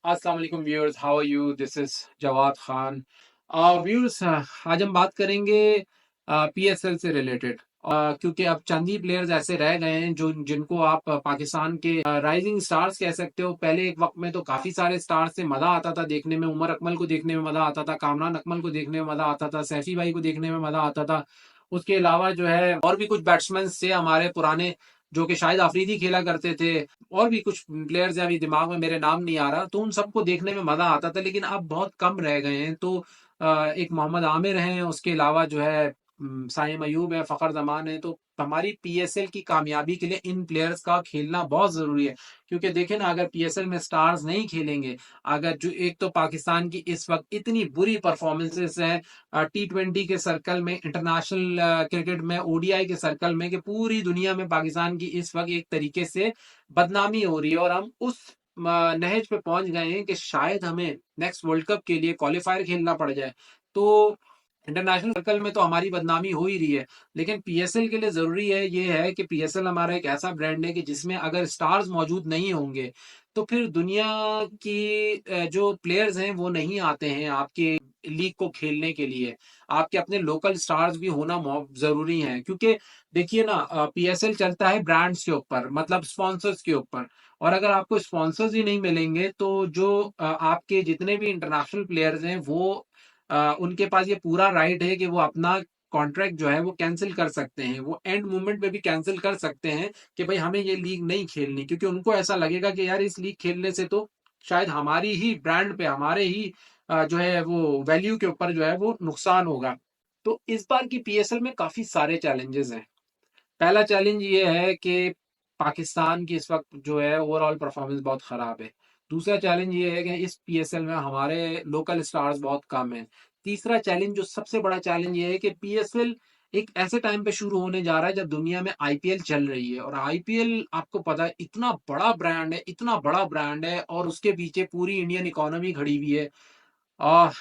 अस्सलाम वालेकुम viewers, how are you? This is Jawad Khan. Viewers, आज हम बात करेंगे पीएसएल से रिलेटेड, क्योंकि अब चंद ही प्लेयर्स ऐसे रह गए हैं जो जिनको आप पाकिस्तान के राइजिंग स्टार्स कह सकते हो। पहले एक वक्त में तो काफी सारे स्टार्स से मजा आता था देखने में। उमर अकमल को देखने में मजा आता था, कामरान अकमल को देखने में मजा आता था, सैफी भाई को देखने में मजा आता था। उसके अलावा जो है और भी कुछ बैट्समैन थे हमारे पुराने, जो कि शायद अफरीदी खेला करते थे। और भी कुछ प्लेयर्स हैं, अभी दिमाग में मेरे नाम नहीं आ रहा, तो उन सबको देखने में मजा आता था। लेकिन अब बहुत कम रह गए हैं। तो एक मोहम्मद आमिर हैं, उसके अलावा जो है साइम अयूब है, फखर जमान है। तो हमारी पीएसएल की कामयाबी के लिए इन प्लेयर्स का खेलना बहुत जरूरी है। क्योंकि देखें ना, अगर पीएसएल में स्टार्स नहीं खेलेंगे, अगर जो एक तो पाकिस्तान की इस वक्त इतनी बुरी परफॉर्मेंसेस हैं T20 के सर्कल में, इंटरनेशनल क्रिकेट में, ओडीआई के सर्कल में, कि पूरी दुनिया में पाकिस्तान की इस वक्त एक तरीके से बदनामी हो रही है। और हम उस नहज पे पहुंच गए हैं कि शायद हमें नेक्स्ट वर्ल्ड कप के लिए क्वालिफायर खेलना पड़ जाए। तो इंटरनेशनल सर्कल में तो हमारी बदनामी हो ही रही है। लेकिन पीएसएल के लिए जरूरी है, ये है कि पीएसएल हमारा एक ऐसा ब्रांड है कि जिसमें अगर स्टार्स मौजूद नहीं होंगे तो फिर दुनिया की जो प्लेयर्स हैं वो नहीं आते हैं आपके लीग को खेलने के लिए। आपके अपने लोकल स्टार्स भी होना जरूरी है, क्योंकि देखिए ना, पीएसएल चलता है ब्रांड्स के ऊपर, मतलब स्पॉन्सर्स के ऊपर। और अगर आपको स्पॉन्सर्स ही नहीं मिलेंगे तो जो आपके जितने भी इंटरनेशनल प्लेयर्स हैं वो उनके पास ये पूरा राइट है कि वो अपना कॉन्ट्रैक्ट जो है वो कैंसिल कर सकते हैं। वो एंड मोमेंट में भी कैंसिल कर सकते हैं कि भाई हमें ये लीग नहीं खेलनी, क्योंकि उनको ऐसा लगेगा कि यार इस लीग खेलने से तो शायद हमारी ही ब्रांड पे, हमारे ही जो है वो वैल्यू के ऊपर जो है वो नुकसान होगा। तो इस बार की पीएसएल में काफी सारे चैलेंजेस हैं। पहला चैलेंज ये है कि पाकिस्तान की इस वक्त जो है ओवरऑल परफॉर्मेंस बहुत खराब है। दूसरा चैलेंज ये है कि इस पीएसएल में हमारे लोकल स्टार्स बहुत कम हैं। तीसरा चैलेंज, जो सबसे बड़ा चैलेंज, ये है कि पीएसएल एक ऐसे टाइम पे शुरू होने जा रहा है जब दुनिया में आईपीएल चल रही है। और आईपीएल आपको पता है इतना बड़ा ब्रांड है, इतना बड़ा ब्रांड है, और उसके पीछे पूरी इंडियन इकोनॉमी खड़ी हुई है।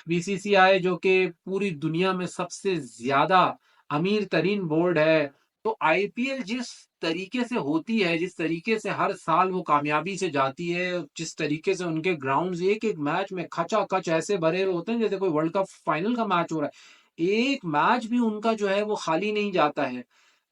बीसीसीआई जो कि पूरी दुनिया में सबसे ज्यादा अमीर तरीन बोर्ड है। तो आईपीएल जिस तरीके से होती है, जिस तरीके से हर साल वो कामयाबी से जाती है, जिस तरीके से उनके ग्राउंड्स एक एक मैच में खचा खच ऐसे भरे हुए होते हैं जैसे कोई वर्ल्ड कप फाइनल का मैच हो रहा है। एक मैच भी उनका जो है वो खाली नहीं जाता है।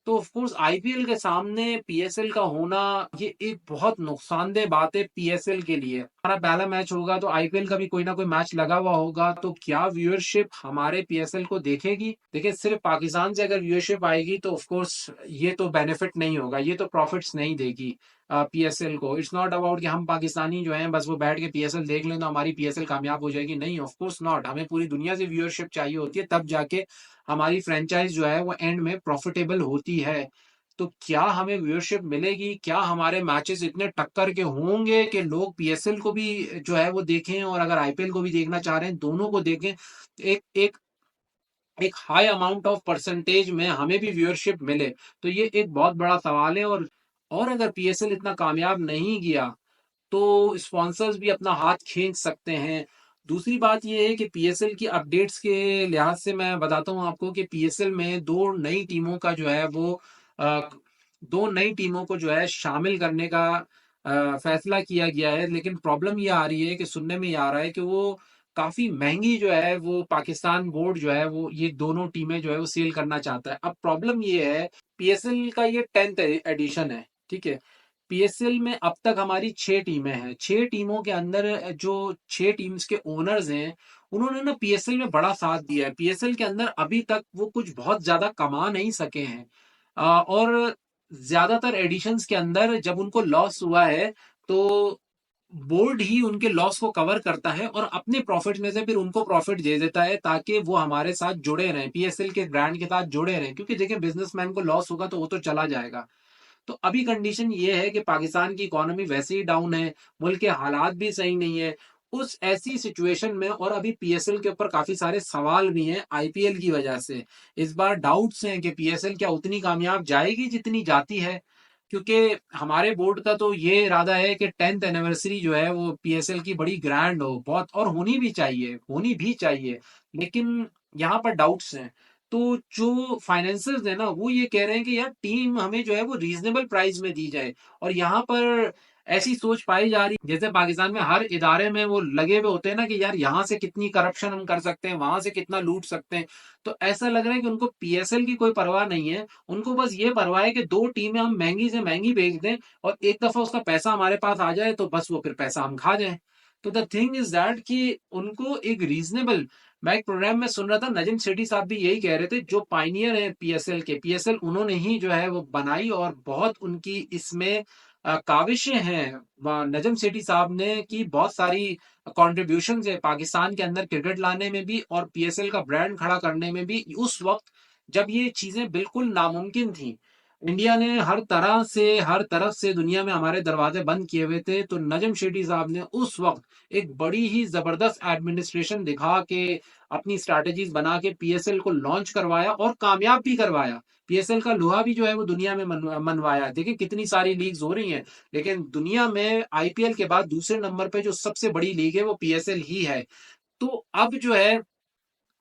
तो ऑफ कोर्स आईपीएल के सामने पीएसएल का होना ये एक बहुत नुकसानदेह बात है पीएसएल के लिए। हमारा पहला मैच होगा तो आईपीएल का भी कोई ना कोई मैच लगा हुआ होगा, तो क्या व्यूअरशिप हमारे पीएसएल को देखेगी? देखिए, सिर्फ पाकिस्तान से अगर व्यूअरशिप आएगी तो ऑफ कोर्स ये तो बेनिफिट नहीं होगा, ये तो प्रॉफिट्स नहीं देगी पीएसएल को। इट्स नॉट अबाउट कि हम पाकिस्तानी जो हैं बस वो बैठ के पीएसएल देख लें तो हमारी पीएसएल कामयाब हो जाएगी। नहीं, ऑफ कोर्स नॉट। हमें पूरी दुनिया से व्यूअरशिप चाहिए होती है, तब जाके हमारी फ्रेंचाइज जो है वो एंड में प्रॉफिटेबल होती है। तो क्या हमें व्यूअरशिप मिलेगी? क्या हमारे मैचेस इतने टक्कर के होंगे कि लोग पीएसएल को भी जो है वो देखें, और अगर आईपीएल को भी देखना चाह रहे हैं दोनों को देखें? एक एक एक हाई अमाउंट ऑफ परसेंटेज में हमें भी व्यूअरशिप मिले? तो ये एक बहुत बड़ा सवाल है। और अगर पीएसएल इतना कामयाब नहीं किया तो स्पॉन्सर्स भी अपना हाथ खींच सकते हैं। दूसरी बात यह है कि पीएसएल की अपडेट्स के लिहाज से मैं बताता हूं आपको कि पीएसएल में दो नई टीमों का जो है वो अ, दो नई टीमों को जो है शामिल करने का फैसला किया गया है। लेकिन प्रॉब्लम ये आ रही है कि सुनने में ये आ रहा है कि वो काफी महंगी जो है वो पाकिस्तान बोर्ड जो है वो ये दोनों टीमें जो है वो सेल करना चाहता है। अब प्रॉब्लम ये है, पीएसएल का ये 10th एडिशन है, ठीक है। पीएसएल में अब तक हमारी 6 टीमें हैं। 6 टीमों के अंदर जो 6 टीम्स के ओनर्स हैं उन्होंने ना पीएसएल में बड़ा साथ दिया है। पीएसएल के अंदर अभी तक वो कुछ बहुत ज्यादा कमा नहीं सके हैं। और ज्यादातर एडिशंस के अंदर जब उनको लॉस हुआ है तो बोर्ड ही उनके लॉस को कवर करता है और अपने प्रॉफिट में से फिर उनको प्रॉफिट दे देता है, ताकि वो हमारे साथ जुड़े रहें, पीएसएल के ब्रांड के साथ जुड़े रहें। क्योंकि देखिए, बिजनेसमैन को लॉस होगा तो वो तो चला जाएगा। तो अभी कंडीशन ये है कि पाकिस्तान की इकोनॉमी वैसे ही डाउन है, मुल्क के हालात भी सही नहीं है। उस ऐसी सिचुएशन में, और अभी पीएसएल के ऊपर काफी सारे सवाल भी हैं आईपीएल की वजह से। इस बार डाउट्स हैं कि पीएसएल क्या उतनी कामयाब जाएगी जितनी जाती है। क्योंकि हमारे बोर्ड का तो ये इरादा है कि 10th एनिवर्सरी जो है वो पीएसएल की बड़ी ग्रैंड हो, बहुत, और होनी भी चाहिए, होनी भी चाहिए। लेकिन यहाँ पर डाउट्स हैं। तो जो फाइनेंसर्स है ना वो ये कह रहे हैं कि यार टीम हमें जो है वो रीजनेबल प्राइस में दी जाए। और यहाँ पर ऐसी सोच पाई जा रही है। जैसे पाकिस्तान में हर इदारे में वो लगे हुए होते हैं ना कि यार यहाँ से कितनी करप्शन हम कर सकते हैं, वहां से कितना लूट सकते हैं। तो ऐसा लग रहा है कि उनको पीएसएल की कोई परवाह नहीं है। उनको बस ये परवाह है कि दो टीमें हम महंगी से महंगी बेच दें और एक दफा उसका पैसा हमारे पास आ जाए तो बस वो फिर पैसा हम खा जाए। तो द थिंग इज दैट कि उनको एक रीजनेबल, मैं एक प्रोग्राम में सुन रहा था, नजीम सेठी साहब भी यही कह रहे थे, जो पाइनियर है पीएसएल के, पीएसएल उन्होंने ही जो है वो बनाई और बहुत उनकी इसमें काविशें हैं नजम सेठी साहब ने की, बहुत सारी कॉन्ट्रीब्यूशन है पाकिस्तान के अंदर क्रिकेट लाने में भी और पीएसएल का ब्रांड खड़ा करने में भी, उस वक्त जब ये चीजें बिल्कुल नामुमकिन थी। इंडिया ने हर तरह से, हर तरफ से दुनिया में हमारे दरवाजे बंद किए हुए थे, तो नजम शेट्टी साहब ने उस वक्त एक बड़ी ही जबरदस्त एडमिनिस्ट्रेशन दिखा के, अपनी स्ट्रैटेजीज बना के पीएसएल को लॉन्च करवाया और कामयाब भी करवाया। पीएसएल का लोहा भी जो है वो दुनिया में मनवाया। देखिए कितनी सारी लीग्स हो रही हैं, लेकिन दुनिया में आईपीएल के बाद दूसरे नंबर पे जो सबसे बड़ी लीग है वो पीएसएल ही है। तो अब जो है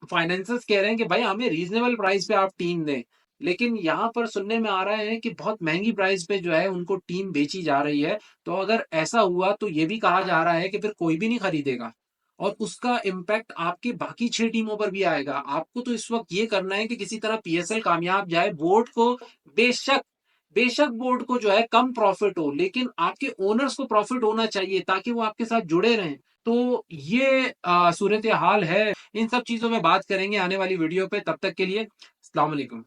फाइनेंसर्स कह रहे हैं कि भाई हमें रीजनेबल प्राइस पे आप टीम दें, लेकिन यहाँ पर सुनने में आ रहा है कि बहुत महंगी प्राइस पे जो है उनको टीम बेची जा रही है। तो अगर ऐसा हुआ तो ये भी कहा जा रहा है कि फिर कोई भी नहीं खरीदेगा और उसका इम्पैक्ट आपकी बाकी 6 टीमों पर भी आएगा। आपको तो इस वक्त ये करना है कि किसी तरह पीएसएल कामयाब जाए। बोर्ड को बेशक बेशक बोर्ड को जो है कम प्रॉफिट हो, लेकिन आपके ओनर्स को प्रॉफिट होना चाहिए ताकि वो आपके साथ जुड़े रहें। तो ये सूरत हाल है। इन सब चीजों में बात करेंगे आने वाली वीडियो पे। तब तक के लिए अस्सलाम वालेकुम।